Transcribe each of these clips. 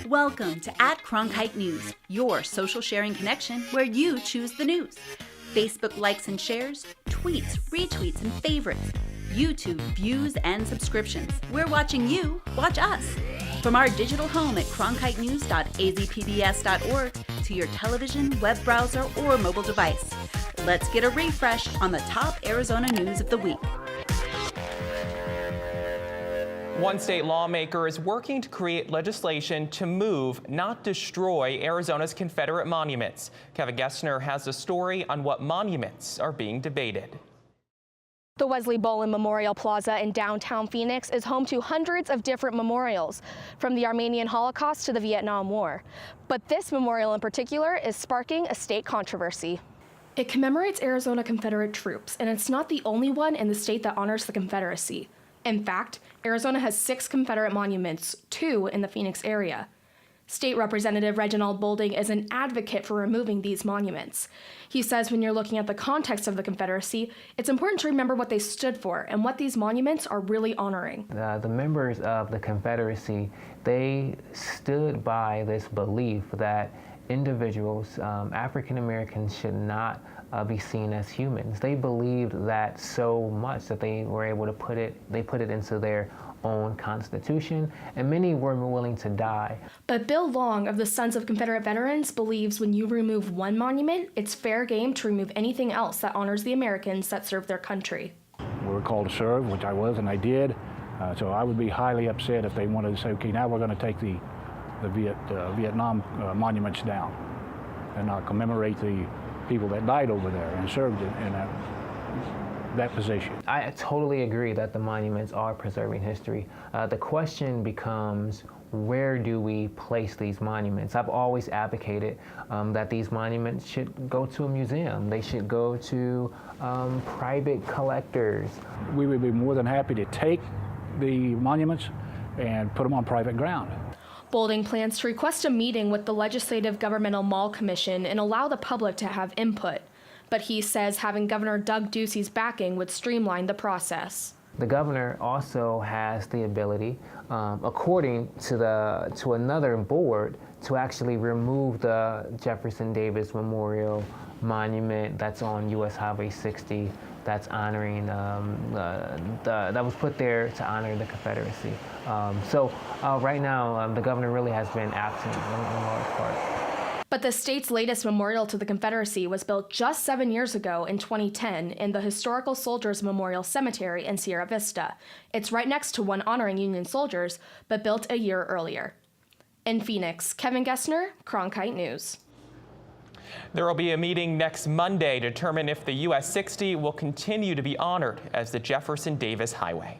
Welcome to @Cronkite News, your social sharing connection where you choose the news. Facebook likes and shares, tweets, retweets, and favorites. YouTube views and subscriptions. We're watching you watch us. From our digital home at cronkitenews.azpbs.org to your television, web browser, or mobile device. Let's get a refresh on the top Arizona news of the week. One state lawmaker is working to create legislation to move, not destroy, Arizona's Confederate monuments. Kevin Gessner has a story on what monuments are being debated. The Wesley Bolin Memorial Plaza in downtown Phoenix is home to hundreds of different memorials, from the Armenian Holocaust to the Vietnam War. But this memorial in particular is sparking a state controversy. It commemorates Arizona Confederate troops, and it's not the only one in the state that honors the Confederacy. In fact, Arizona has 6 Confederate monuments, 2 in the Phoenix area. State Representative Reginald Boulding is an advocate for removing these monuments. He says when you're looking at the context of the Confederacy, it's important to remember what they stood for and what these monuments are really honoring. The members of the Confederacy, they stood by this belief that individuals, African Americans, should not be seen as humans. They believed that so much that they were able to put it into their own constitution, and many were willing to die. But Bill Long of the Sons of Confederate Veterans believes when you remove one monument, it's fair game to remove anything else that honors the Americans that served their country. We were called to serve, which I was, and I did. So I would be highly upset if they wanted to say, okay, now we're going to take the Vietnam monuments down and not commemorate the people that died over there and served in that position. I totally agree that the monuments are preserving history. The question becomes, where do we place these monuments? I've always advocated that these monuments should go to a museum. They should go to private collectors. We would be more than happy to take the monuments and put them on private ground. Boulding plans to request a meeting with the Legislative Governmental Mall Commission and allow the public to have input. But he says having Governor Doug Ducey's backing would streamline the process. The governor also has the ability, according to another board, to actually remove the Jefferson Davis Memorial Monument that's on U.S. Highway 60 that's honoring, that was put there to honor the Confederacy. So right now, the governor really has been absent in large part. But the state's latest memorial to the Confederacy was built just 7 years ago in 2010 in the Historical Soldiers Memorial Cemetery in Sierra Vista. It's right next to one honoring Union soldiers, but built a year earlier. In Phoenix, Kevin Gessner, Cronkite News. There will be a meeting next Monday to determine if the US 60 will continue to be honored as the Jefferson Davis Highway.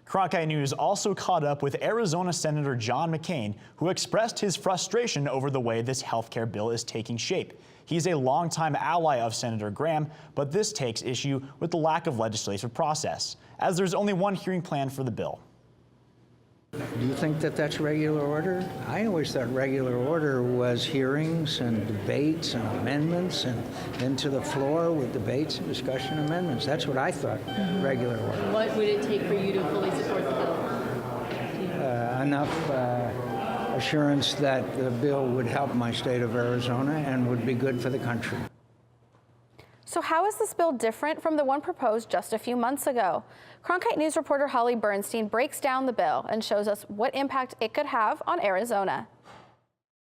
Cronkite News also caught up with Arizona Senator John McCain, who expressed his frustration over the way this health care bill is taking shape. He's a longtime ally of Senator Graham, but this takes issue with the lack of legislative process, as there's only one hearing planned for the bill. Do you think that that's regular order? I always thought regular order was hearings and debates and amendments and then to the floor with debates and discussion amendments. That's what I thought regular order. What would it take for you to fully support the bill? Enough assurance that the bill would help my state of Arizona and would be good for the country. So how is this bill different from the one proposed just a few months ago? Cronkite News reporter Holly Bernstein breaks down the bill and shows us what impact it could have on Arizona.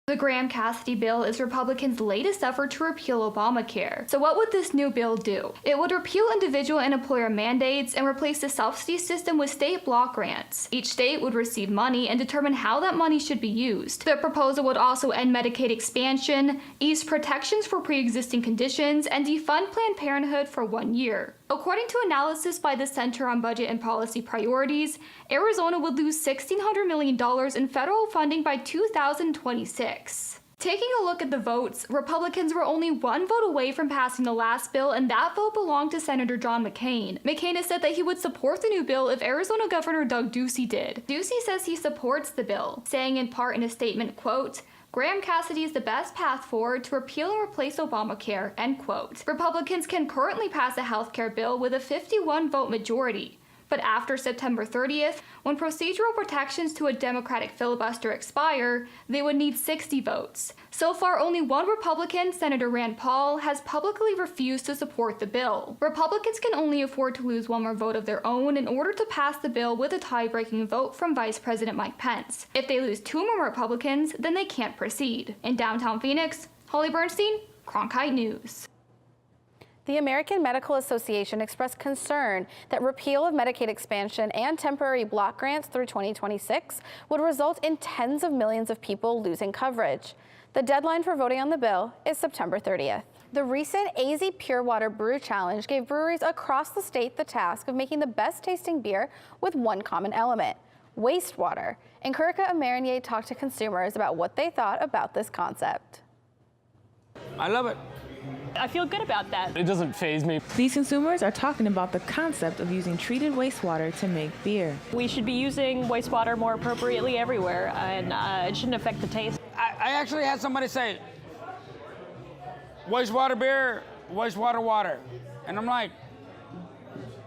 The Graham-Cassidy bill is Republicans' latest effort to repeal Obamacare. So what would this new bill do? It would repeal individual and employer mandates and replace the subsidy system with state block grants. Each state would receive money and determine how that money should be used. The proposal would also end Medicaid expansion, ease protections for pre-existing conditions, and defund Planned Parenthood for 1 year. According to analysis by the Center on Budget and Policy Priorities, Arizona would lose $1,600 million in federal funding by 2026. Taking a look at the votes, Republicans were only one vote away from passing the last bill, and that vote belonged to Senator John McCain. McCain has said that he would support the new bill if Arizona Governor Doug Ducey did. Ducey says he supports the bill, saying in part in a statement, quote, Graham-Cassidy is the best path forward to repeal and replace Obamacare, end quote. Republicans can currently pass a health care bill with a 51-vote majority. But after September 30th, when procedural protections to a Democratic filibuster expire, they would need 60 votes. So far, only one Republican, Senator Rand Paul, has publicly refused to support the bill. Republicans can only afford to lose one more vote of their own in order to pass the bill with a tie-breaking vote from Vice President Mike Pence. If they lose two more Republicans, then they can't proceed. In downtown Phoenix, Holly Bernstein, Cronkite News. The American Medical Association expressed concern that repeal of Medicaid expansion and temporary block grants through 2026 would result in tens of millions of people losing coverage. The deadline for voting on the bill is September 30th. The recent AZ Pure Water Brew Challenge gave breweries across the state the task of making the best tasting beer with one common element: wastewater. And Kurika Amarinier talked to consumers about what they thought about this concept. I love it. I feel good about that. It doesn't faze me. These consumers are talking about the concept of using treated wastewater to make beer. We should be using wastewater more appropriately everywhere, and it shouldn't affect the taste. I actually had somebody say, wastewater beer, wastewater water. And I'm like,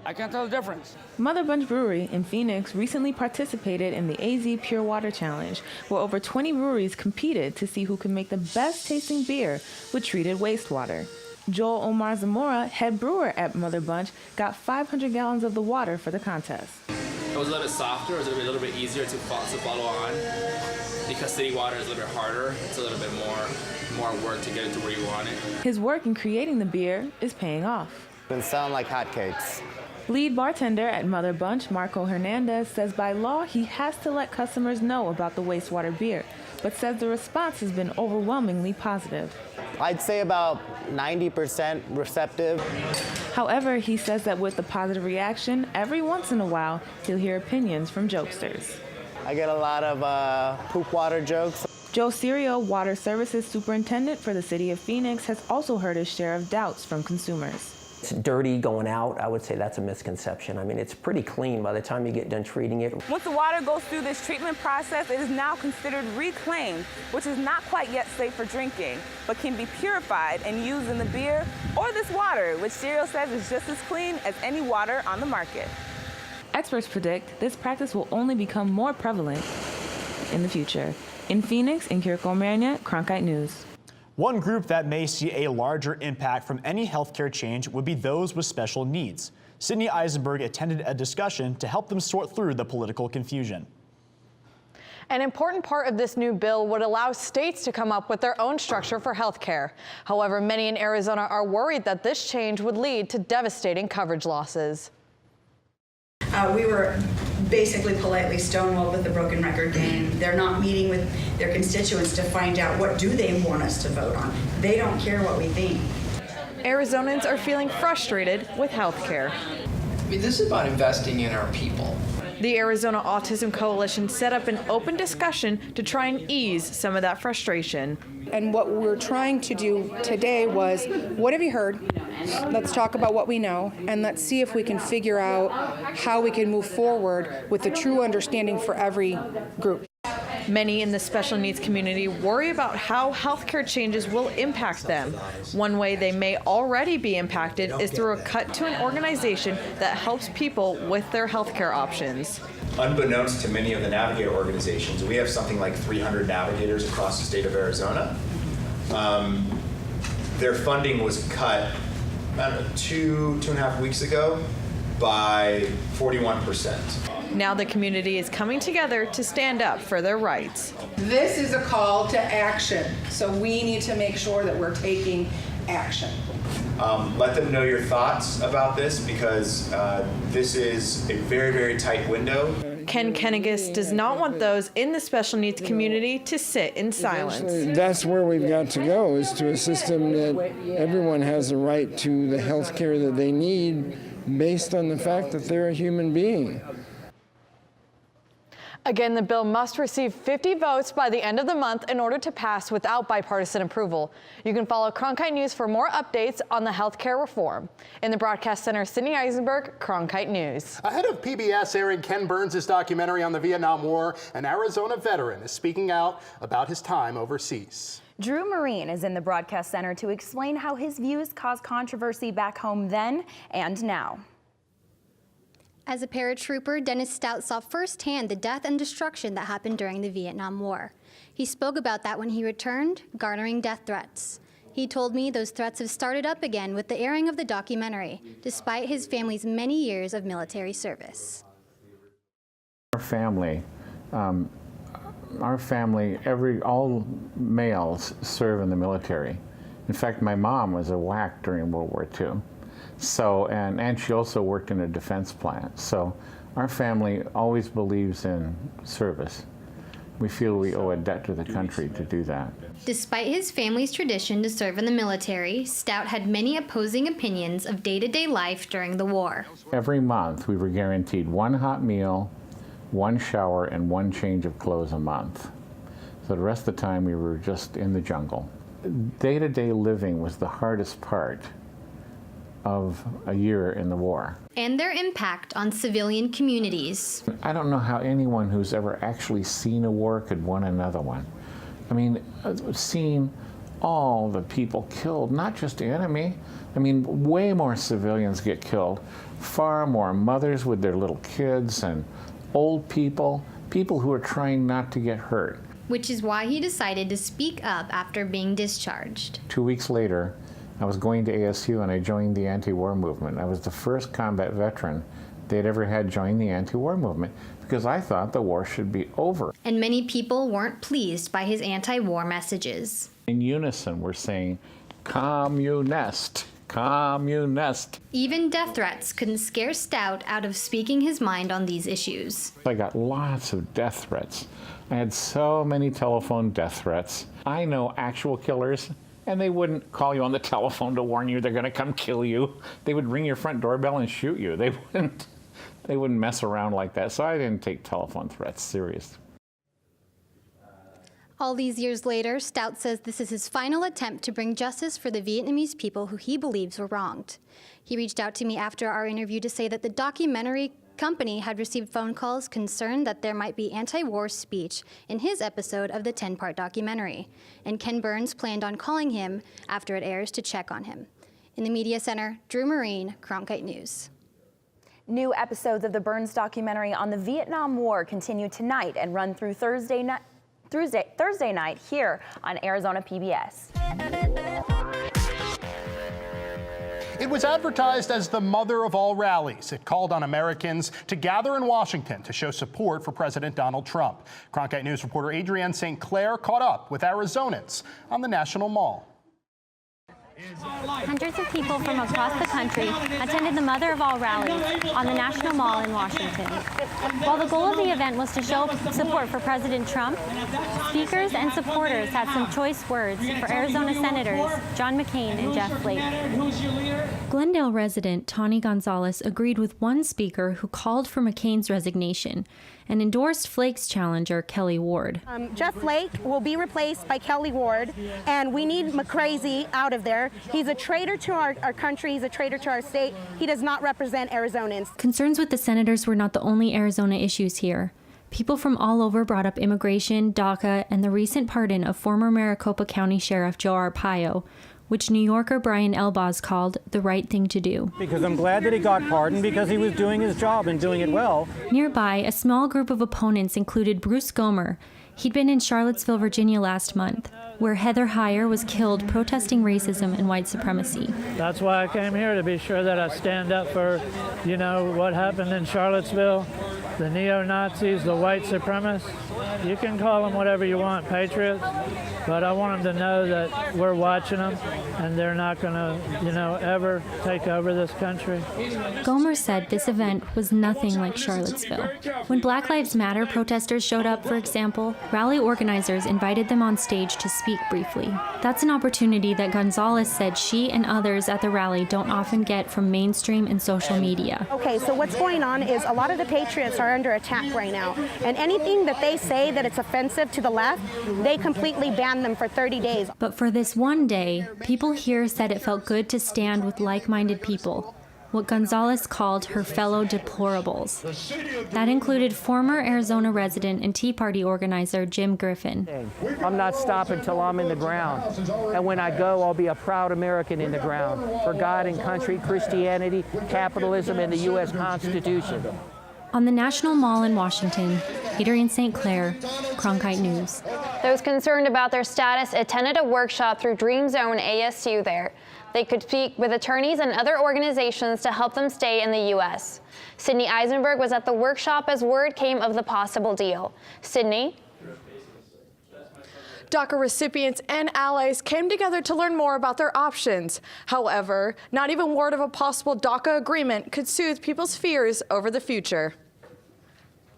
I can't tell the difference. Mother Bunch Brewery in Phoenix recently participated in the AZ Pure Water Challenge, where over 20 breweries competed to see who could make the best tasting beer with treated wastewater. Joel Omar Zamora, head brewer at Mother Bunch, got 500 gallons of the water for the contest. It was a little bit softer, it was a little bit easier to follow on. Because city water is a little bit harder, it's a little bit more work to get it to where you want it. His work in creating the beer is paying off. Been selling like hotcakes. Lead bartender at Mother Bunch, Marco Hernandez, says by law he has to let customers know about the wastewater beer, but says the response has been overwhelmingly positive. I'd say about 90% receptive. However, he says that with the positive reaction, every once in a while, he'll hear opinions from jokesters. I get a lot of poop water jokes. Joe Serio, Water Services Superintendent for the City of Phoenix, has also heard his share of doubts from consumers. It's dirty going out. I would say that's a misconception. I mean, it's pretty clean by the time you get done treating it. Once the water goes through this treatment process, it is now considered reclaimed, which is not quite yet safe for drinking, but can be purified and used in the beer or this water, which Cereal says is just as clean as any water on the market. Experts predict this practice will only become more prevalent in the future. In Phoenix, in Kurika Amarinier, Cronkite News. One group that may see a larger impact from any healthcare change would be those with special needs. Sydney Eisenberg attended a discussion to help them sort through the political confusion. An important part of this new bill would allow states to come up with their own structure for health care. However, many in Arizona are worried that this change would lead to devastating coverage losses. We were basically politely stonewalled with the broken record game. They're not meeting with their constituents to find out what do they want us to vote on. They don't care what we think. Arizonans are feeling frustrated with health care. I mean, this is about investing in our people. The Arizona Autism Coalition set up an open discussion to try and ease some of that frustration. And what we're trying to do today was, what have you heard? Let's talk about what we know, and let's see if we can figure out how we can move forward with a true understanding for every group. Many in the special needs community worry about how healthcare changes will impact them. One way they may already be impacted is through a cut to an organization that helps people with their healthcare options. Unbeknownst to many of the Navigator organizations, we have something like 300 Navigators across the state of Arizona. Their funding was cut, I don't know, two and a half weeks ago by 41%. Now the community is coming together to stand up for their rights. This is a call to action, so we need to make sure that we're taking action. Let them know your thoughts about this, because this is a very, very tight window. Ken Kennegus does not want those in the special needs community to sit in silence. That's where we've got to go, is to a system that everyone has the right to the health care that they need based on the fact that they're a human being. Again, the bill must receive 50 votes by the end of the month in order to pass without bipartisan approval. You can follow Cronkite News for more updates on the healthcare reform. In the broadcast center, Sydney Eisenberg, Cronkite News. Ahead of PBS airing Ken Burns' documentary on the Vietnam War, an Arizona veteran is speaking out about his time overseas. Drew Marine is in the broadcast center to explain how his views caused controversy back home then and now. As a paratrooper, Dennis Stout saw firsthand the death and destruction that happened during the Vietnam War. He spoke about that when he returned, garnering death threats. He told me those threats have started up again with the airing of the documentary, despite his family's many years of military service. Our family, all males serve in the military. In fact, my mom was a WAC during World War II. So, and she also worked in a defense plant. So our family always believes in service. We feel we owe a debt to the country to do that. Despite his family's tradition to serve in the military, Stout had many opposing opinions of day-to-day life during the war. Every month we were guaranteed one hot meal, one shower, and one change of clothes a month. So the rest of the time we were just in the jungle. Day-to-day living was the hardest part of a year in the war. And their impact on civilian communities. I don't know how anyone who's ever actually seen a war could want another one. I mean, seeing all the people killed, not just the enemy. I mean, way more civilians get killed, far more mothers with their little kids and old people, people who are trying not to get hurt. Which is why he decided to speak up after being discharged. 2 weeks later, I was going to ASU and I joined the anti-war movement. I was the first combat veteran they'd ever had join the anti-war movement because I thought the war should be over. And many people weren't pleased by his anti-war messages. In unison, we're saying, communist, communist. Even death threats couldn't scare Stout out of speaking his mind on these issues. I got lots of death threats. I had so many telephone death threats. I know actual killers. And they wouldn't call you on the telephone to warn you they're going to come kill you. They would ring your front doorbell and shoot you. They wouldn't mess around like that. So I didn't take telephone threats serious. All these years later, Stout says this is his final attempt to bring justice for the Vietnamese people who he believes were wronged. He reached out to me after our interview to say that the documentary company had received phone calls concerned that there might be anti-war speech in his episode of the 10-part documentary, and Ken Burns planned on calling him after it airs to check on him. In the Media Center, Drew Marine, Cronkite News. New episodes of the Burns documentary on the Vietnam War continue tonight and run through Thursday night here on Arizona PBS. It was advertised as the mother of all rallies. It called on Americans to gather in Washington to show support for President Donald Trump. Cronkite News reporter Adrienne St. Clair caught up with Arizonans on the National Mall. Hundreds of people from across the country attended the Mother of All rallies on the National Mall in Washington. While the goal of the event was to show support for President Trump, speakers and supporters had some choice words for Arizona Senators John McCain and Jeff Flake. Glendale resident Tawny Gonzalez agreed with one speaker who called for McCain's resignation and endorsed Flake's challenger, Kelly Ward. Jeff Flake will be replaced by Kelly Ward, and we need McCrazy out of there. He's a traitor to our country. He's a traitor to our state. He does not represent Arizonans. Concerns with the senators were not the only Arizona issues here. People from all over brought up immigration, DACA, and the recent pardon of former Maricopa County Sheriff Joe Arpaio, which New Yorker Brian Elbaz called the right thing to do. Because I'm glad that he got pardoned because he was doing his job and doing it well. Nearby, a small group of opponents included Bruce Gomer. He'd been in Charlottesville, Virginia last month, where Heather Heyer was killed protesting racism and white supremacy. That's why I came here, to be sure that I stand up for, what happened in Charlottesville, the neo-Nazis, the white supremacists. You can call them whatever you want, patriots, but I want them to know that we're watching them and they're not going to, ever take over this country. Gomer said this event was nothing like Charlottesville. When Black Lives Matter protesters showed up, for example, rally organizers invited them on stage to speak briefly. That's an opportunity that Gonzalez said she and others at the rally don't often get from mainstream and social media. Okay, so what's going on is a lot of the patriots are under attack right now, and anything that they say that it's offensive to the left, they completely ban them for 30 days. But for this one day, people here said it felt good to stand with like-minded people, what Gonzalez called her fellow deplorables. That included former Arizona resident and Tea Party organizer Jim Griffin. I'm not stopping till I'm in the ground. And when I go, I'll be a proud American in the ground for God and country, Christianity, capitalism, and the U.S. Constitution. On the National Mall in Washington, Adrienne St. Clair, Cronkite News. Those concerned about their status attended a workshop through Dream Zone ASU there. They could speak with attorneys and other organizations to help them stay in the U.S. Sydney Eisenberg was at the workshop as word came of the possible deal. Sydney? DACA recipients and allies came together to learn more about their options. However, not even word of a possible DACA agreement could soothe people's fears over the future.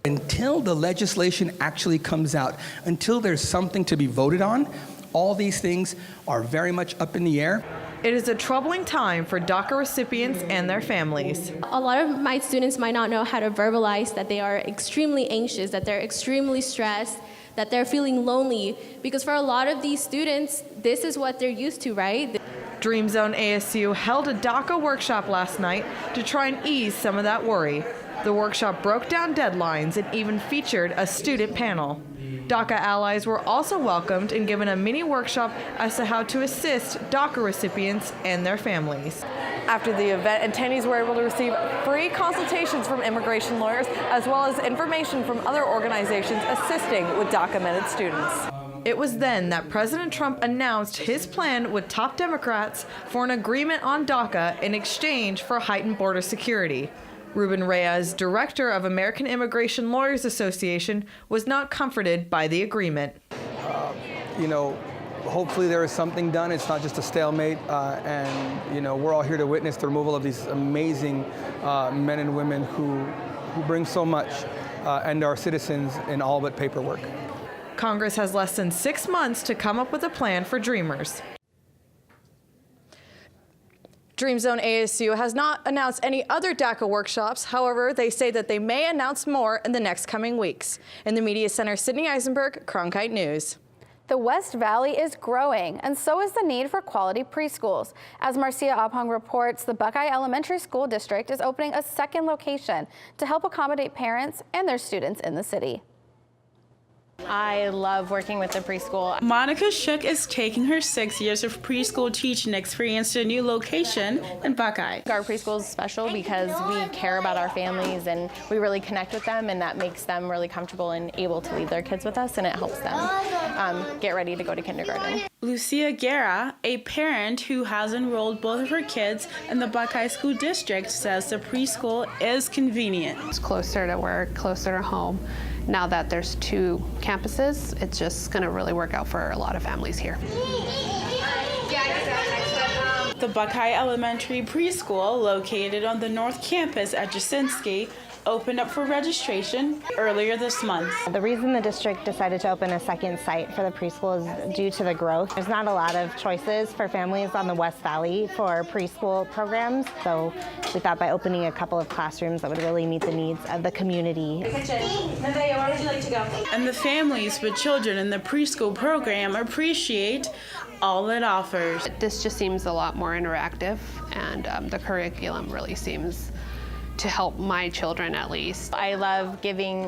Until the legislation actually comes out, until there's something to be voted on, all these things are very much up in the air. It is a troubling time for DACA recipients and their families. A lot of my students might not know how to verbalize that they are extremely anxious, that they're extremely stressed, that they're feeling lonely, because for a lot of these students, this is what they're used to, right? Dream Zone ASU held a DACA workshop last night to try and ease some of that worry. The workshop broke down deadlines and even featured a student panel. DACA allies were also welcomed and given a mini workshop as to how to assist DACA recipients and their families. After the event, attendees were able to receive free consultations from immigration lawyers, as well as information from other organizations assisting with DACA-mented students. It was then that President Trump announced his plan with top Democrats for an agreement on DACA in exchange for heightened border security. Ruben Reyes, director of American Immigration Lawyers Association, was not comforted by the agreement. Hopefully there is something done. It's not just a stalemate, and we're all here to witness the removal of these amazing men and women who bring so much and are citizens in all but paperwork. Congress has less than 6 months to come up with a plan for Dreamers. Dream Zone ASU has not announced any other DACA workshops. However, they say that they may announce more in the next coming weeks. In the Media Center, Sydney Eisenberg, Cronkite News. The West Valley is growing, and so is the need for quality preschools. As Marcia Ophong reports, the Buckeye Elementary School District is opening a second location to help accommodate parents and their students in the city. I love working with the preschool. Monica Shook is taking her 6 years of preschool teaching experience to a new location in Buckeye. Our preschool is special because we care about our families and we really connect with them, and that makes them really comfortable and able to leave their kids with us, and it helps them get ready to go to kindergarten. Lucia Guerra, a parent who has enrolled both of her kids in the Buckeye School District, says the preschool is convenient. It's closer to work, closer to home. Now that there's 2 campuses, it's just going to really work out for a lot of families here. The Buckeye Elementary Preschool, located on the North Campus at Jasinski, opened up for registration earlier this month. The reason the district decided to open a second site for the preschool is due to the growth. There's not a lot of choices for families on the West Valley for preschool programs, so we thought by opening a couple of classrooms that would really meet the needs of the community. Nevaeh, where would you like to go? And the families with children in the preschool program appreciate all it offers. This just seems a lot more interactive, and the curriculum really seems to help my children at least. I love giving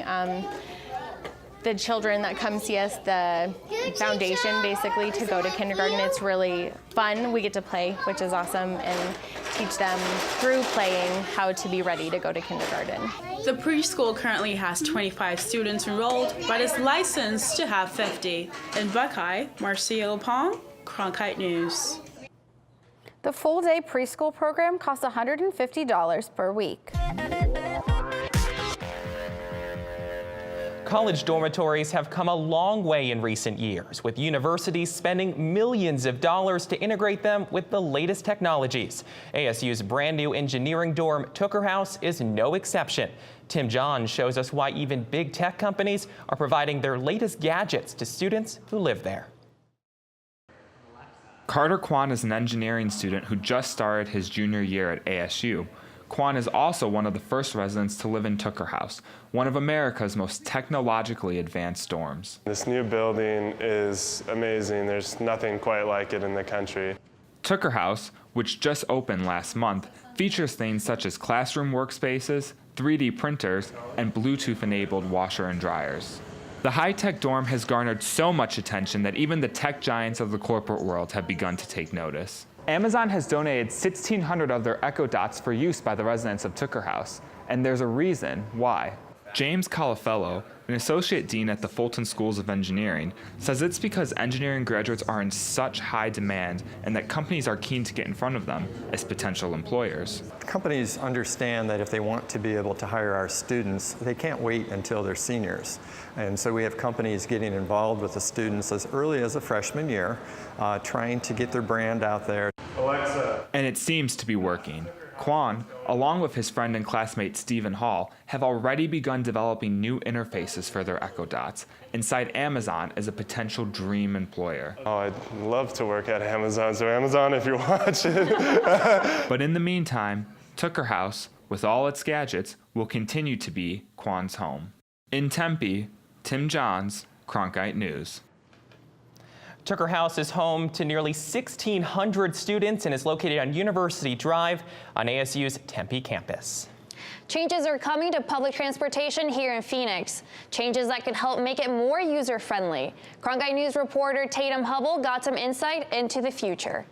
the children that come see us the foundation basically to go to kindergarten. It's really fun. We get to play, which is awesome, and teach them through playing how to be ready to go to kindergarten. The preschool currently has 25 students enrolled, but is licensed to have 50. In Buckeye, Marcia Ophong, Cronkite News. The full-day preschool program costs $150 per week. College dormitories have come a long way in recent years, with universities spending millions of dollars to integrate them with the latest technologies. ASU's brand new engineering dorm, Tucker House, is no exception. Tim John shows us why even big tech companies are providing their latest gadgets to students who live there. Carter Kwan is an engineering student who just started his junior year at ASU. Kwan is also one of the first residents to live in Tucker House, one of America's most technologically advanced dorms. This new building is amazing. There's nothing quite like it in the country. Tucker House, which just opened last month, features things such as classroom workspaces, 3D printers, and Bluetooth-enabled washer and dryers. The high-tech dorm has garnered so much attention that even the tech giants of the corporate world have begun to take notice. Amazon has donated 1,600 of their Echo Dots for use by the residents of Tucker House, and there's a reason why. James Colafello, an associate dean at the Fulton Schools of Engineering, says it's because engineering graduates are in such high demand and that companies are keen to get in front of them as potential employers. Companies understand that if they want to be able to hire our students, they can't wait until they're seniors. And so we have companies getting involved with the students as early as a freshman year, trying to get their brand out there. Alexa. And it seems to be working. Quan, along with his friend and classmate Stephen Hall, have already begun developing new interfaces for their Echo Dots and cite Amazon as a potential dream employer. Oh, I'd love to work at Amazon, so Amazon, if you're watching. But in the meantime, Tucker House, with all its gadgets, will continue to be Quan's home. In Tempe, Tim Johns, Cronkite News. Tucker House is home to nearly 1,600 students and is located on University Drive on ASU's Tempe campus. Changes are coming to public transportation here in Phoenix. Changes that could help make it more user-friendly. Cronkite News reporter Tatum Hubble got some insight into the future.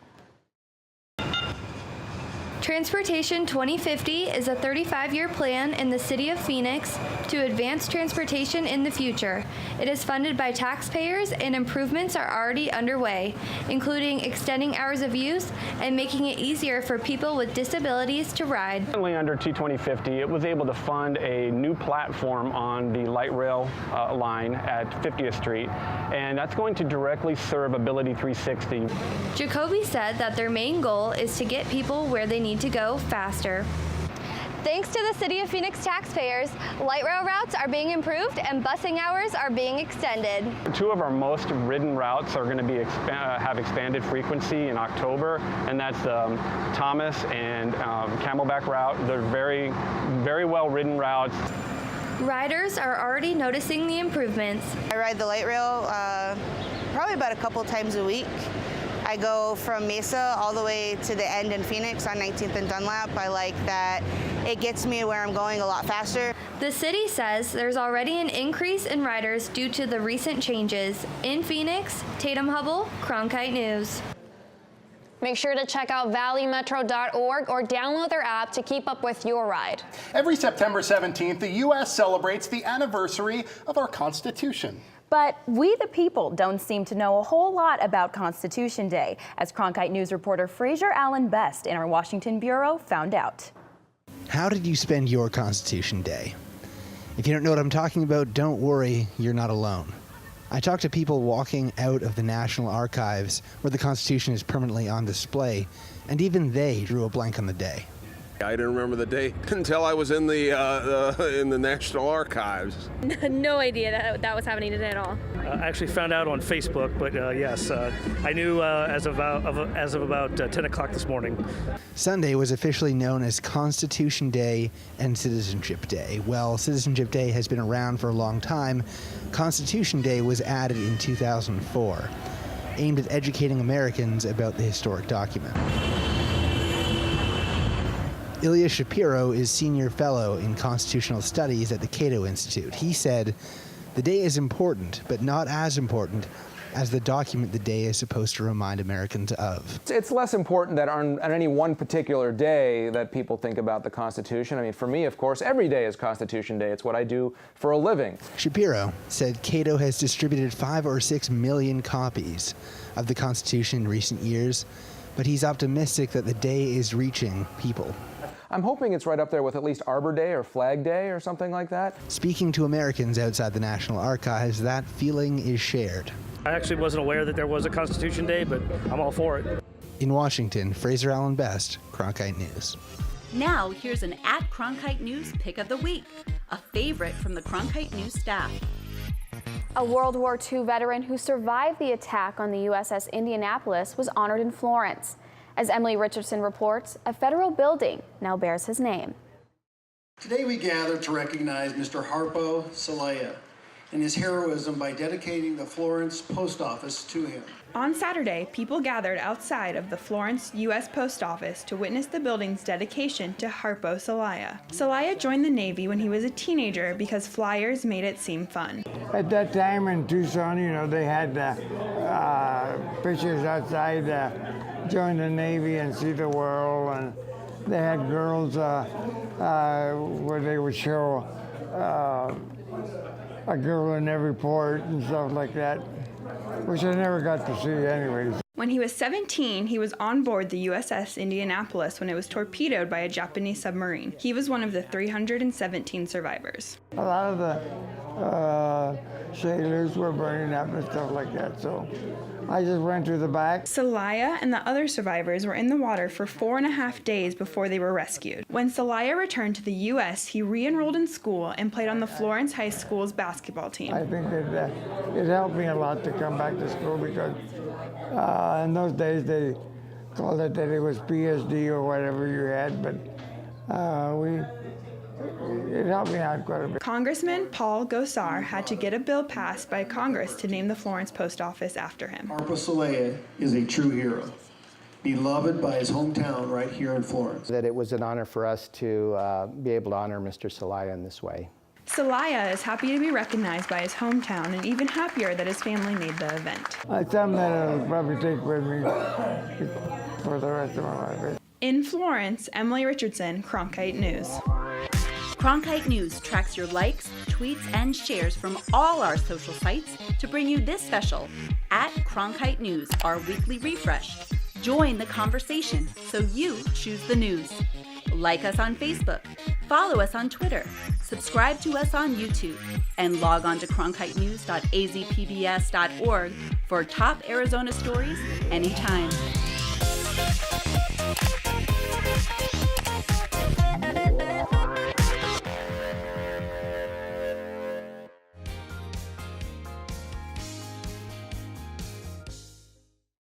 Transportation 2050 is a 35-year plan in the city of Phoenix to advance transportation in the future. It is funded by taxpayers and improvements are already underway, including extending hours of use and making it easier for people with disabilities to ride. Currently under T2050, it was able to fund a new platform on the light rail line at 50th Street, and that's going to directly serve Ability 360. Jacoby said that their main goal is to get people where they need to go faster. Thanks to the City of Phoenix taxpayers, light rail routes are being improved and busing hours are being extended. Two of our most ridden routes are going to be have expanded frequency in October, and that's Thomas and Camelback route. They're very, very well ridden routes. Riders are already noticing the improvements. I ride the light rail probably about a couple times a week. I go from Mesa all the way to the end in Phoenix on 19th and Dunlap. I like that it gets me where I'm going a lot faster. The city says there's already an increase in riders due to the recent changes. In Phoenix, Tatum Hubble, Cronkite News. Make sure to check out valleymetro.org or download their app to keep up with your ride. Every September 17th, the U.S. celebrates the anniversary of our Constitution. But we the people don't seem to know a whole lot about Constitution Day, as Cronkite News reporter Fraser Allen Best in our Washington bureau found out. How did you spend your Constitution Day? If you don't know what I'm talking about, don't worry, you're not alone. I talked to people walking out of the National Archives, where the Constitution is permanently on display, and even they drew a blank on the day. I didn't remember the day until I was in the National Archives. No idea that was happening today at all. I actually found out on Facebook, but yes, I knew as of about 10 o'clock this morning. Sunday was officially known as Constitution Day and Citizenship Day. Well, Citizenship Day has been around for a long time. Constitution Day was added in 2004, aimed at educating Americans about the historic document. Ilya Shapiro is Senior Fellow in Constitutional Studies at the Cato Institute. He said, "The day is important, but not as important as the document the day is supposed to remind Americans of." It's less important that on any one particular day that people think about the Constitution. I mean, for me, of course, every day is Constitution Day. It's what I do for a living. Shapiro said Cato has distributed 5 or 6 million copies of the Constitution in recent years, but he's optimistic that the day is reaching people. I'm hoping it's right up there with at least Arbor Day or Flag Day or something like that. Speaking to Americans outside the National Archives, that feeling is shared. I actually wasn't aware that there was a Constitution Day, but I'm all for it. In Washington, Fraser Allen Best, Cronkite News. Now, here's an @Cronkite News pick of the week, a favorite from the Cronkite News staff. A World War II veteran who survived the attack on the USS Indianapolis was honored in Florence. As Emily Richardson reports, a federal building now bears his name. Today we gather to recognize Mr. Harpo Salaya. and his heroism by dedicating the Florence Post Office to him. On Saturday, people gathered outside of the Florence U.S. Post Office to witness the building's dedication to Harpo Celaya. Celaya joined the Navy when he was a teenager because flyers made it seem fun. At that time in Tucson, you know, they had pictures outside join the Navy and see the world, and they had girls where they would show a girl in every port and stuff like that, which I never got to see anyways. When he was 17, he was on board the USS Indianapolis when it was torpedoed by a Japanese submarine. He was one of the 317 survivors. A lot of the sailors were burning up and stuff like that, so I just went to the back. Celaya and the other survivors were in the water for 4.5 days before they were rescued. When Celaya returned to the U.S., he re-enrolled in school and played on the Florence High School's basketball team. I think it helped me a lot to come back to school because in those days they called it that it was PSD or whatever you had, but it helped me out quite a bit. Congressman Paul Gosar had to get a bill passed by Congress to name the Florence Post Office after him. Harpo Celaya is a true hero, beloved by his hometown right here in Florence. That it was an honor for us to be able to honor Mr. Celaya in this way. Celaya is happy to be recognized by his hometown and even happier that his family made the event. It's something that I'll probably take with me for the rest of my life. In Florence, Emily Richardson, Cronkite News. Cronkite News tracks your likes, tweets, and shares from all our social sites to bring you this special at Cronkite News, our weekly refresh. Join the conversation so you choose the news. Like us on Facebook, follow us on Twitter, subscribe to us on YouTube, and log on to cronkitenews.azpbs.org for top Arizona stories anytime.